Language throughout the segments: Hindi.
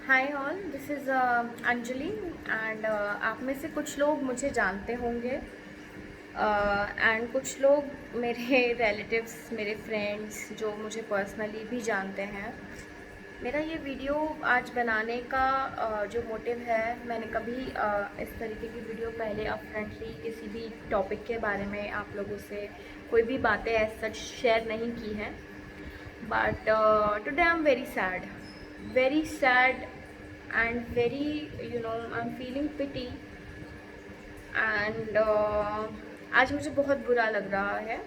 Hi all, this is Anjali and आप में से कुछ लोग मुझे जानते होंगे एंड कुछ लोग मेरे रिलेटिव्स, मेरे फ्रेंड्स जो मुझे पर्सनली भी जानते हैं। मेरा ये वीडियो आज बनाने का जो मोटिव है, मैंने कभी इस तरीके की वीडियो पहले अपफ्रंटली किसी भी टॉपिक के बारे में आप लोगों से कोई भी बातें एज सच शेयर नहीं की हैं। But today I'm very sad and very, I'm feeling pity and आज मुझे बहुत बुरा लग रहा है।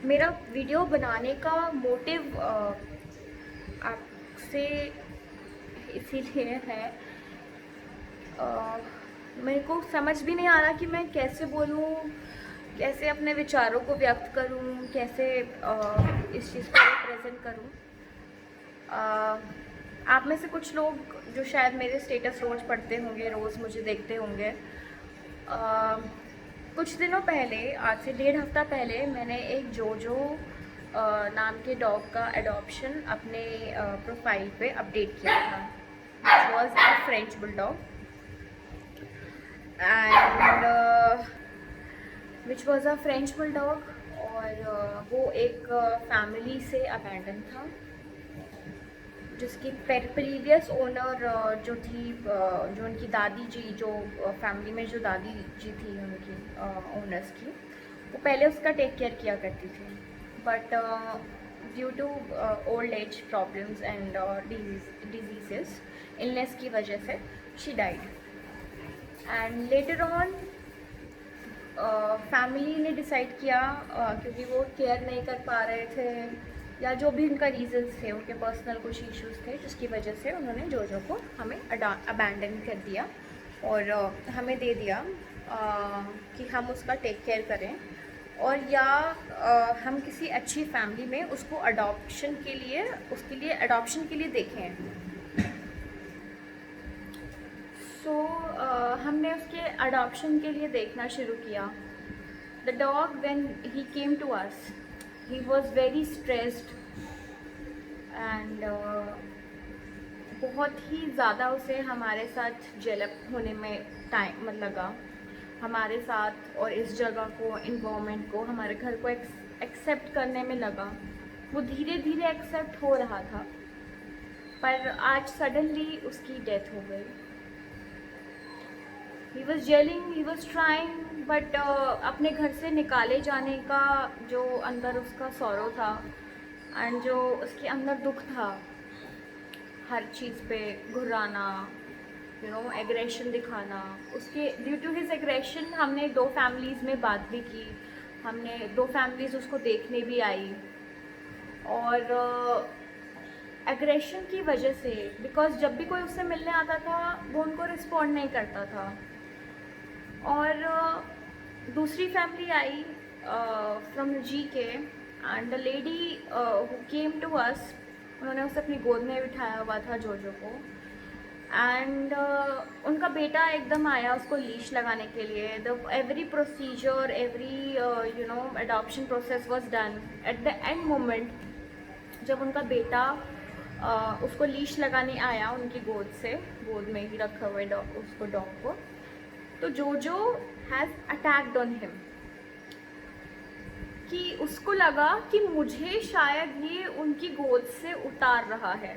मेरा वीडियो बनाने का मोटिव आपसे इसीलिए है, मेरे को समझ भी नहीं आ रहा कि मैं कैसे बोलूँ, कैसे अपने विचारों को व्यक्त करूँ, कैसे इस चीज़ को रिप्रेजेंट करूँ। आप में से कुछ लोग जो शायद मेरे स्टेटस रोज़ पढ़ते होंगे, रोज़ मुझे देखते होंगे, कुछ दिनों पहले, आज से 1.5 हफ्ता पहले, मैंने एक जोजो नाम के डॉग का एडॉप्शन अपने प्रोफाइल पे अपडेट किया था। Which was a French bulldog and which was a French bulldog और वो एक फैमिली से अबैंडन था, जिसकी प्रीवियस ओनर जो थी, जो उनकी दादी जी, जो फैमिली में जो दादी जी थी उनकी ओनर्स की, वो पहले उसका टेक केयर किया करती थी। But due to old age problems and diseases, illness की वजह से she died and later on family ने डिसाइड किया, क्योंकि वो केयर नहीं कर पा रहे थे या जो भी उनका रीज़न्स थे, उनके पर्सनल कुछ इश्यूज़ थे, जिसकी वजह से उन्होंने जोजो को हमें अबैंडन कर दिया और हमें दे दिया कि हम उसका टेक केयर करें और या हम किसी अच्छी फैमिली में उसको उसके लिए अडॉप्शन के लिए देखें। सो हमने उसके अडॉप्शन के लिए देखना शुरू किया। The dog when he came to us, he was very stressed and बहुत ही ज़्यादा उसे हमारे साथ जेलप होने में टाइम लगा, हमारे साथ और इस जगह को, इन्वामेंट को, हमारे घर को एक्सेप्ट करने में लगा। वो धीरे धीरे एक्सेप्ट हो रहा था, पर आज सडनली उसकी डेथ हो गई। He was gelling, he was trying, but अपने घर से निकाले जाने का जो अंदर उसका सौरो था एंड जो उसके अंदर दुख था, हर चीज़ पे घुराना, एग्रेशन दिखाना, उसके ड्यू टू हिज एग्रेशन हमने 2 फैमिलीज़ में बात भी की, हमने 2 फैमिलीज़ उसको देखने भी आई और एग्रेशन की वजह से, बिकॉज जब भी कोई उससे मिलने आता था वो उनको रिस्पॉन्ड नहीं करता था। और दूसरी फैमिली आई फ्रॉम जी के and the lady who came to us, उन्होंने उसे अपनी गोद में बिठाया हुआ था जोजो को एंड उनका बेटा एकदम आया उसको लीश लगाने के लिए। The every procedure, every adoption process was done. At the end moment जब उनका बेटा उसको लीश लगाने आया उनकी गोद से, गोद में ही रखा हुए उसको डॉग को, तो जोजो हैज़ अटैक्ड ऑन हिम, कि उसको लगा कि मुझे शायद ये उनकी गोद से उतार रहा है,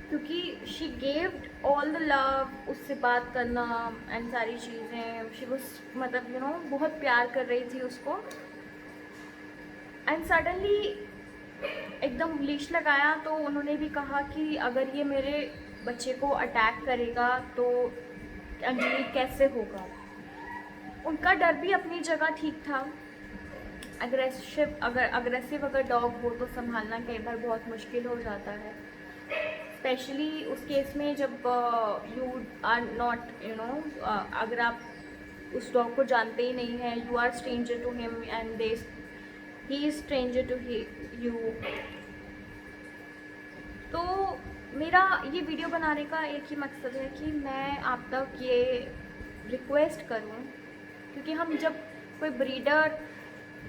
क्योंकि शी गेव्ड ऑल द लव, उससे बात करना एंड सारी चीज़ें, शी वाज बहुत प्यार कर रही थी उसको। एंड सडनली एकदम लीश लगाया तो उन्होंने भी कहा कि अगर ये मेरे बच्चे को अटैक करेगा तो अंजलि कैसे होगा। उनका डर भी अपनी जगह ठीक था। अग्रेसिव अगर डॉग हो तो संभालना कई बार बहुत मुश्किल हो जाता है, स्पेशली उस केस में जब यू आर नॉट अगर आप उस डॉग को जानते ही नहीं हैं, you are stranger to him and he is stranger to you. तो मेरा ये वीडियो बनाने का एक ही मकसद है कि मैं आप तक ये रिक्वेस्ट करूं, क्योंकि हम जब कोई ब्रीडर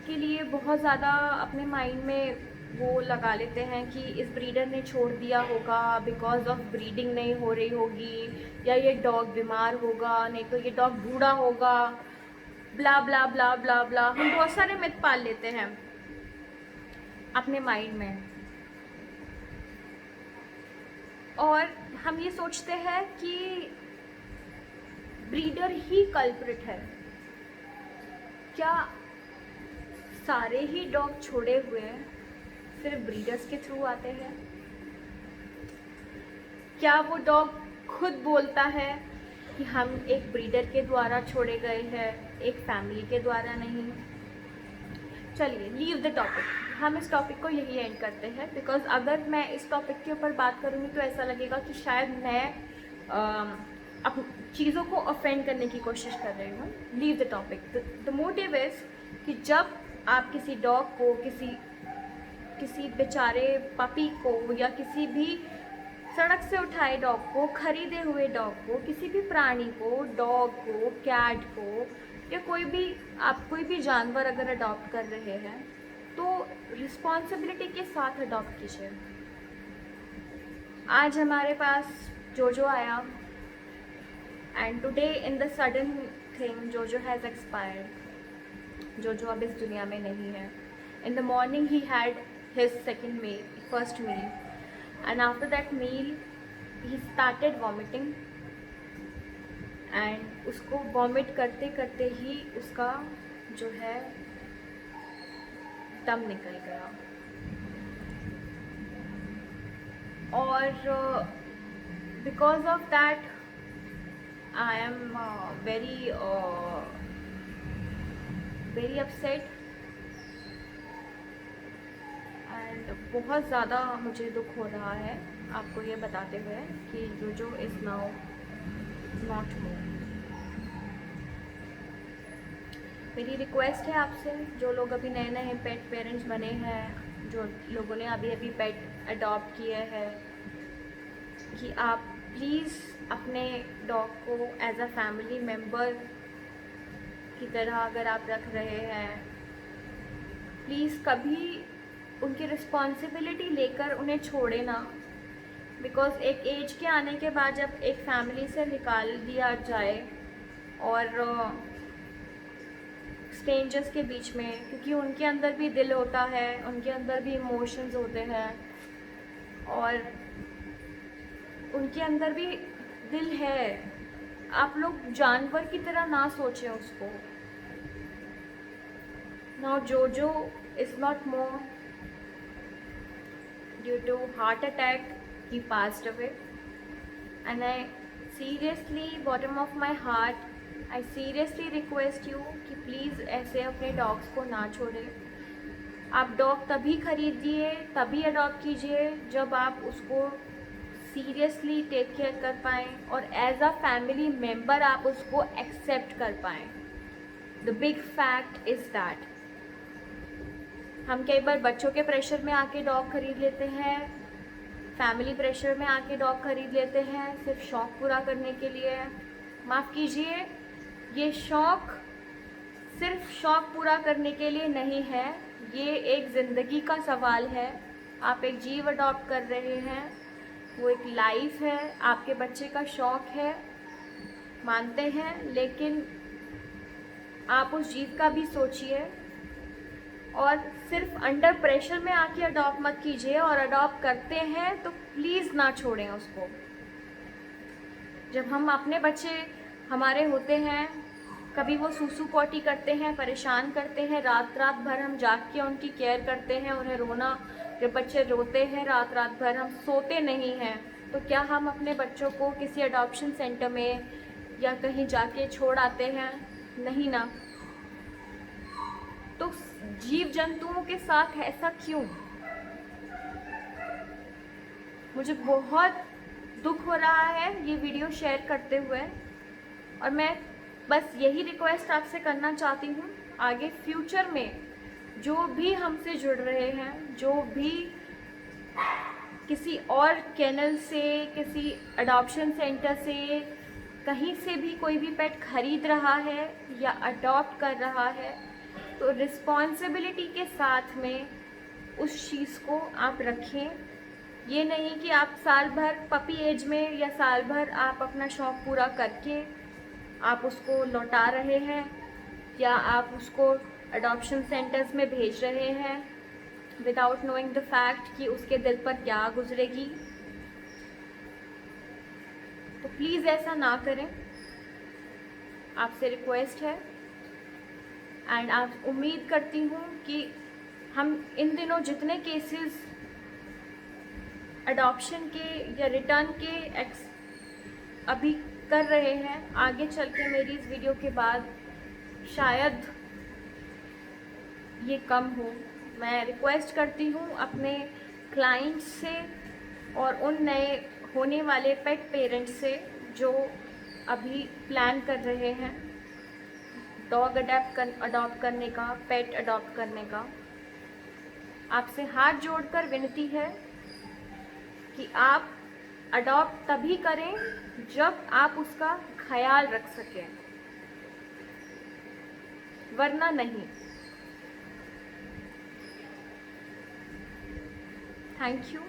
के लिए बहुत ज़्यादा अपने माइंड में वो लगा लेते हैं कि इस ब्रीडर ने छोड़ दिया होगा, बिकॉज ऑफ ब्रीडिंग नहीं हो रही होगी, या ये डॉग बीमार होगा, नहीं तो ये डॉग बूढ़ा होगा, ब्ला ब्ला ब्ला ब्ला ब्ला। हम बहुत सारे मिथ पाल लेते हैं अपने माइंड में, और हम ये सोचते हैं कि ब्रीडर ही कल्प्रिट है। क्या सारे ही डॉग छोड़े हुए सिर्फ ब्रीडर्स के थ्रू आते हैं? क्या वो डॉग खुद बोलता है कि हम एक ब्रीडर के द्वारा छोड़े गए हैं, एक फैमिली के द्वारा नहीं? चलिए, लीव द टॉपिक, हम इस टॉपिक को यही एंड करते हैं, बिकॉज अगर मैं इस टॉपिक के ऊपर बात करूँगी तो ऐसा लगेगा कि शायद मैं अब चीज़ों को ऑफेंड करने की कोशिश कर रही हूँ। Leave the topic. The motive is कि जब आप किसी डॉग को, किसी बेचारे पपी को, या किसी भी सड़क से उठाए डॉग को, खरीदे हुए डॉग को, किसी भी प्राणी को, डॉग को, कैट को, या कोई भी जानवर अगर अडॉप्ट कर रहे हैं तो रिस्पॉन्सिबिलिटी के साथ अडॉप्ट कीजिए। आज हमारे पास जोजो आया, and today in the sudden thing जोजो हैज़ एक्सपायर्ड। जोजो अब इस दुनिया में नहीं है। In the morning he had his first meal, and after that meal he started vomiting, and उसको वॉमिट करते करते ही उसका जो है दम निकल गया। और because of that I am very upset, and बहुत ज़्यादा मुझे दुख हो रहा है आपको ये बताते हुए कि जोजो इज़ नाउ नॉट मोर। मेरी रिक्वेस्ट है आपसे, जो लोग अभी नए नए पेट पेरेंट्स बने हैं, जो लोगों ने अभी अभी पेट अडॉप्ट किए हैं, कि आप प्लीज़ अपने डॉग को एज अ फैमिली मेम्बर की तरह अगर आप रख रहे हैं, प्लीज़ कभी उनकी रिस्पॉन्सिबिलिटी लेकर उन्हें छोड़े ना। बिकॉज़ एक एज के आने के बाद जब एक फैमिली से निकाल दिया जाए और स्ट्रेंजर्स के बीच में, क्योंकि उनके अंदर भी दिल होता है, उनके अंदर भी इमोशंस होते हैं, और उनके अंदर भी दिल है। आप लोग जानवर की तरह ना सोचें उसको। नाउ जोजो is not more due to heart attack. He passed away, and I seriously, bottom of my heart, I seriously request you कि प्लीज़ ऐसे अपने डॉग्स को ना छोड़ें। आप डॉग तभी खरीदिए, तभी अडॉप्ट कीजिए जब आप उसको सीरियसली टेक केयर कर पाएँ और एज अ फैमिली मेम्बर आप उसको एक्सेप्ट कर पाएँ। The big fact is that हम कई बार बच्चों के प्रेशर में आके डॉग खरीद लेते हैं, फैमिली प्रेशर में आके डॉग खरीद लेते हैं सिर्फ शौक़ पूरा करने के लिए। माफ़ कीजिए, ये शौक़ सिर्फ शौक़ पूरा करने के लिए नहीं है, ये एक ज़िंदगी का सवाल है। आप एक जीव अडॉप्ट कर रहे हैं, वो एक लाइफ है, आपके बच्चे का शौक़ है, मानते हैं, लेकिन आप उस जीव का भी सोचिए, और सिर्फ अंडर प्रेशर में आके अडॉप्ट मत कीजिए। और अडॉप्ट करते हैं तो प्लीज़ ना छोड़ें उसको। जब हम अपने बच्चे हमारे होते हैं, कभी वो सूसू पॉटी करते हैं, परेशान करते हैं, रात रात भर हम जाग के उनकी केयर करते हैं, उन्हें रोना, जब बच्चे रोते हैं रात रात भर हम सोते नहीं हैं, तो क्या हम अपने बच्चों को किसी अडॉप्शन सेंटर में या कहीं जाके छोड़ आते हैं? नहीं ना। तो जीव जंतुओं के साथ ऐसा क्यों? मुझे बहुत दुख हो रहा है ये वीडियो शेयर करते हुए, और मैं बस यही रिक्वेस्ट आपसे करना चाहती हूँ, आगे फ्यूचर में जो भी हमसे जुड़ रहे हैं, जो भी किसी और कैनल से, किसी अडॉप्शन सेंटर से, कहीं से भी कोई भी पेट खरीद रहा है या अडॉप्ट कर रहा है, तो रिस्पॉन्सिबिलिटी के साथ में उस चीज़ को आप रखें। ये नहीं कि आप साल भर पपी एज में या साल भर आप अपना शौक़ पूरा करके आप उसको लौटा रहे हैं या आप उसको अडॉप्शन सेंटर्स में भेज रहे हैं विदाउट नोइंग द फैक्ट कि उसके दिल पर क्या गुजरेगी। तो प्लीज़ ऐसा ना करें, आपसे रिक्वेस्ट है। एंड आप उम्मीद करती हूँ कि हम इन दिनों जितने केसेस अडॉप्शन के या रिटर्न के अभी कर रहे हैं, आगे चल के मेरी इस वीडियो के बाद शायद ये कम हो। मैं रिक्वेस्ट करती हूँ अपने क्लाइंट्स से और उन नए होने वाले पेट पेरेंट्स से जो अभी प्लान कर रहे हैं डॉग अडॉप्ट करने का, पेट अडॉप्ट करने का। आपसे हाथ जोड़कर विनती है कि आप अडॉप्ट तभी करें जब आप उसका ख्याल रख सकें, वरना नहीं। Thank you.